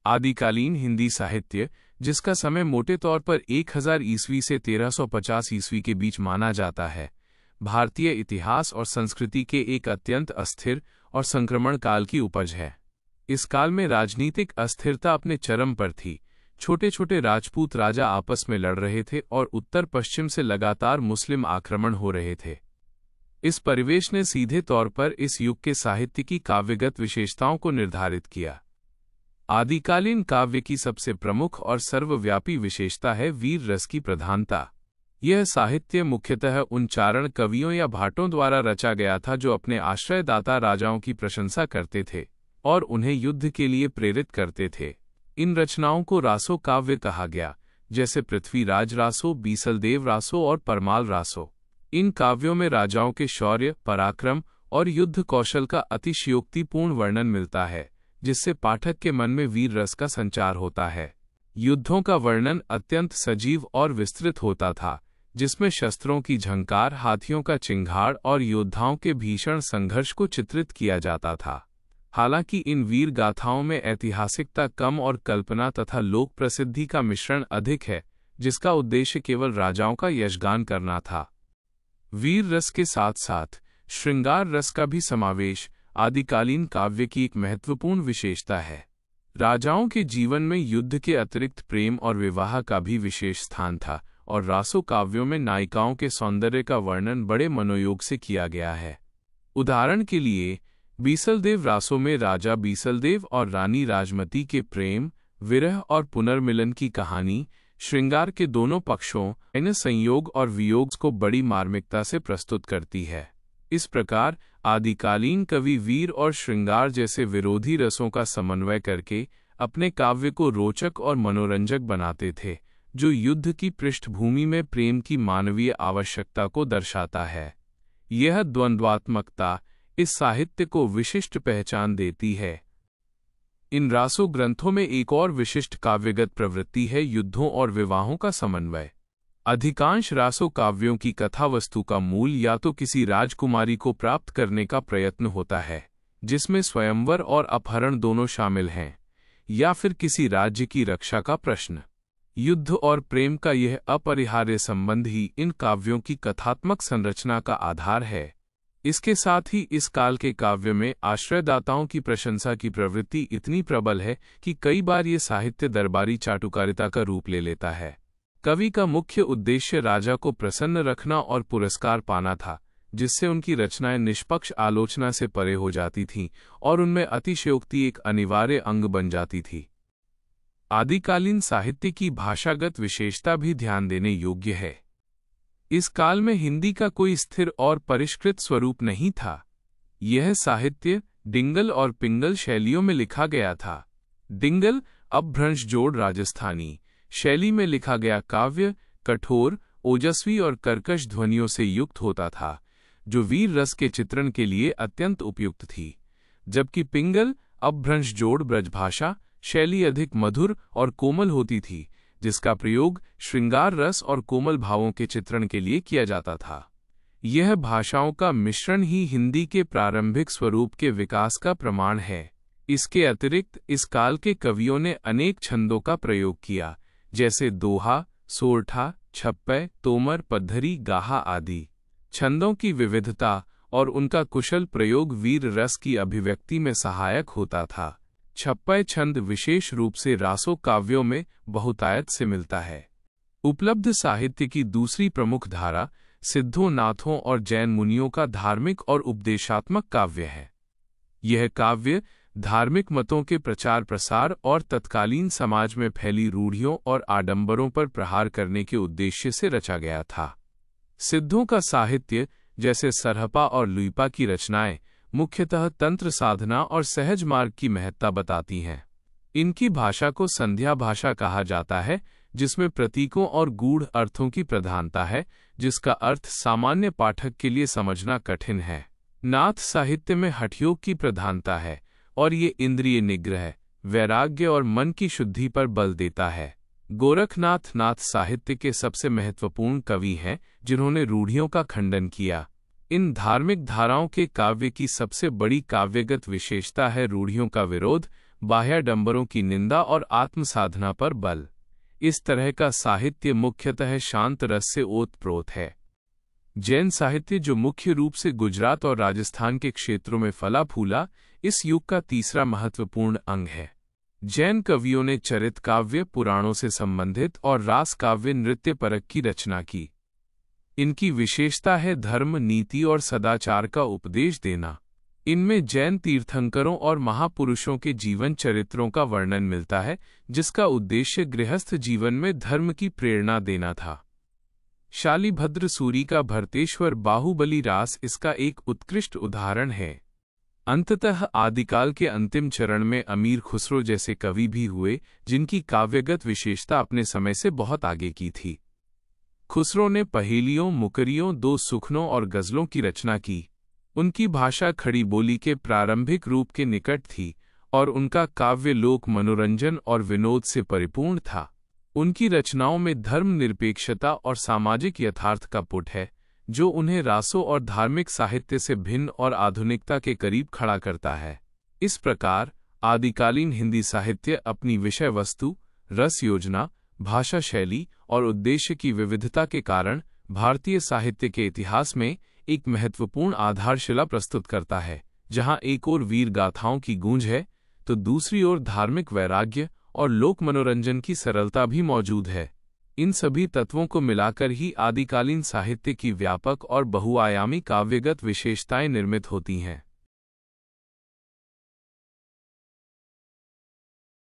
आदिकालीन हिंदी साहित्य, जिसका समय मोटे तौर पर 1000 ईस्वी से 1350 ईस्वी के बीच माना जाता है, भारतीय इतिहास और संस्कृति के एक अत्यंत अस्थिर और संक्रमण काल की उपज है। इस काल में राजनीतिक अस्थिरता अपने चरम पर थी। छोटे छोटे राजपूत राजा आपस में लड़ रहे थे और उत्तर पश्चिम से लगातार मुस्लिम आक्रमण हो रहे थे। इस परिवेश ने सीधे तौर पर इस युग के साहित्य की काव्यगत विशेषताओं को निर्धारित किया। आदिकालीन काव्य की सबसे प्रमुख और सर्वव्यापी विशेषता है वीर रस की प्रधानता। यह साहित्य मुख्यतः उन चारण कवियों या भाटों द्वारा रचा गया था जो अपने आश्रयदाता राजाओं की प्रशंसा करते थे और उन्हें युद्ध के लिए प्रेरित करते थे। इन रचनाओं को रासो काव्य कहा गया, जैसे पृथ्वीराज रासो, बीसलदेव रासो और परमाल रासो। इन काव्यों में राजाओं के शौर्य, पराक्रम और युद्ध कौशल का अतिशयोक्तिपूर्ण वर्णन मिलता है, जिससे पाठक के मन में वीर रस का संचार होता है। युद्धों का वर्णन अत्यंत सजीव और विस्तृत होता था, जिसमें शस्त्रों की झंकार, हाथियों का चिंगाड़ और योद्धाओं के भीषण संघर्ष को चित्रित किया जाता था। हालांकि इन वीर गाथाओं में ऐतिहासिकता कम और कल्पना तथा लोक प्रसिद्धि का मिश्रण अधिक है, जिसका उद्देश्य केवल राजाओं का यशगान करना था। वीर रस के साथ साथ श्रृंगार रस का भी समावेश आदिकालीन काव्य की एक महत्वपूर्ण विशेषता है। राजाओं के जीवन में युद्ध के अतिरिक्त प्रेम और विवाह का भी विशेष स्थान था, और रासो काव्यों में नायिकाओं के सौंदर्य का वर्णन बड़े मनोयोग से किया गया है। उदाहरण के लिए, बीसलदेव रासो में राजा बीसलदेव और रानी राजमती के प्रेम, विरह और पुनर्मिलन की कहानी श्रृंगार के दोनों पक्षों यानी संयोग और वियोग को बड़ी मार्मिकता से प्रस्तुत करती है। इस प्रकार आदिकालीन कवि वीर और श्रृंगार जैसे विरोधी रसों का समन्वय करके अपने काव्य को रोचक और मनोरंजक बनाते थे, जो युद्ध की पृष्ठभूमि में प्रेम की मानवीय आवश्यकता को दर्शाता है। यह द्वंद्वात्मकता इस साहित्य को विशिष्ट पहचान देती है। इन रासो ग्रंथों में एक और विशिष्ट काव्यगत प्रवृत्ति है युद्धों और विवाहों का समन्वय। अधिकांश रासो काव्यों की कथावस्तु का मूल या तो किसी राजकुमारी को प्राप्त करने का प्रयत्न होता है, जिसमें स्वयंवर और अपहरण दोनों शामिल हैं, या फिर किसी राज्य की रक्षा का प्रश्न। युद्ध और प्रेम का यह अपरिहार्य संबंध ही इन काव्यों की कथात्मक संरचना का आधार है। इसके साथ ही इस काल के काव्य में आश्रयदाताओं की प्रशंसा की प्रवृत्ति इतनी प्रबल है कि कई बार ये साहित्य दरबारी चाटुकारिता का रूप ले लेता है। कवि का मुख्य उद्देश्य राजा को प्रसन्न रखना और पुरस्कार पाना था, जिससे उनकी रचनाएं निष्पक्ष आलोचना से परे हो जाती थीं और उनमें अतिशयोक्ति एक अनिवार्य अंग बन जाती थी। आदिकालीन साहित्य की भाषागत विशेषता भी ध्यान देने योग्य है। इस काल में हिंदी का कोई स्थिर और परिष्कृत स्वरूप नहीं था। यह साहित्य डिंगल और पिंगल शैलियों में लिखा गया था। डिंगल अपभ्रंश जोड़ राजस्थानी शैली में लिखा गया काव्य कठोर, ओजस्वी और कर्कश ध्वनियों से युक्त होता था, जो वीर रस के चित्रण के लिए अत्यंत उपयुक्त थी, जबकि पिंगल अपभ्रंश जोड़ ब्रजभाषा शैली अधिक मधुर और कोमल होती थी, जिसका प्रयोग श्रृंगार रस और कोमल भावों के चित्रण के लिए किया जाता था। यह भाषाओं का मिश्रण ही हिंदी के प्रारंभिक स्वरूप के विकास का प्रमाण है। इसके अतिरिक्त इस काल के कवियों ने अनेक छंदों का प्रयोग किया, जैसे दोहा, सोरठा, छप्पय, तोमर, पद्धरी, गाहा आदि। छंदों की विविधता और उनका कुशल प्रयोग वीर रस की अभिव्यक्ति में सहायक होता था। छप्पय छंद विशेष रूप से रासो काव्यों में बहुतायत से मिलता है। उपलब्ध साहित्य की दूसरी प्रमुख धारा सिद्धों, नाथों और जैन मुनियों का धार्मिक और उपदेशात्मक काव्य है। यह काव्य धार्मिक मतों के प्रचार प्रसार और तत्कालीन समाज में फैली रूढ़ियों और आडंबरों पर प्रहार करने के उद्देश्य से रचा गया था। सिद्धों का साहित्य, जैसे सरहपा और लुइपा की रचनाएं, मुख्यतः तंत्र साधना और सहज मार्ग की महत्ता बताती हैं। इनकी भाषा को संध्या भाषा कहा जाता है, जिसमें प्रतीकों और गूढ़ अर्थों की प्रधानता है, जिसका अर्थ सामान्य पाठक के लिए समझना कठिन है। नाथ साहित्य में हठयोग की प्रधानता है और ये इंद्रिय निग्रह, वैराग्य और मन की शुद्धि पर बल देता है। गोरखनाथ नाथ साहित्य के सबसे महत्वपूर्ण कवि हैं, जिन्होंने रूढ़ियों का खंडन किया। इन धार्मिक धाराओं के काव्य की सबसे बड़ी काव्यगत विशेषता है रूढ़ियों का विरोध, बाह्याडंबरों की निंदा और आत्मसाधना पर बल। इस तरह का साहित्य मुख्यतः शांत रस से ओतप्रोत है। जैन साहित्य, जो मुख्य रूप से गुजरात और राजस्थान के क्षेत्रों में फला फूला, इस युग का तीसरा महत्वपूर्ण अंग है। जैन कवियों ने चरित काव्य, पुराणों से संबंधित और रास काव्य, नृत्य परक की रचना की। इनकी विशेषता है धर्म, नीति और सदाचार का उपदेश देना। इनमें जैन तीर्थंकरों और महापुरुषों के जीवन चरित्रों का वर्णन मिलता है, जिसका उद्देश्य गृहस्थ जीवन में धर्म की प्रेरणा देना था। शालिभद्र सूरी का भरतेश्वर बाहुबली रास इसका एक उत्कृष्ट उदाहरण है। अंततः आदिकाल के अंतिम चरण में अमीर खुसरो जैसे कवि भी हुए, जिनकी काव्यगत विशेषता अपने समय से बहुत आगे की थी। खुसरो ने पहेलियों, मुकरियों, दो सुखनों और गज़लों की रचना की। उनकी भाषा खड़ी बोली के प्रारंभिक रूप के निकट थी और उनका काव्य लोक मनोरंजन और विनोद से परिपूर्ण था। उनकी रचनाओं में धर्मनिरपेक्षता और सामाजिक यथार्थ का पुट है, जो उन्हें रासों और धार्मिक साहित्य से भिन्न और आधुनिकता के करीब खड़ा करता है। इस प्रकार आदिकालीन हिंदी साहित्य अपनी विषय वस्तु, रस योजना, भाषा शैली और उद्देश्य की विविधता के कारण भारतीय साहित्य के इतिहास में एक महत्वपूर्ण आधारशिला प्रस्तुत करता है, जहां एक ओर वीर गाथाओं की गूंज है, तो दूसरी ओर धार्मिक वैराग्य और लोक मनोरंजन की सरलता भी मौजूद है। इन सभी तत्वों को मिलाकर ही आदिकालीन साहित्य की व्यापक और बहुआयामी काव्यगत विशेषताएं निर्मित होती हैं।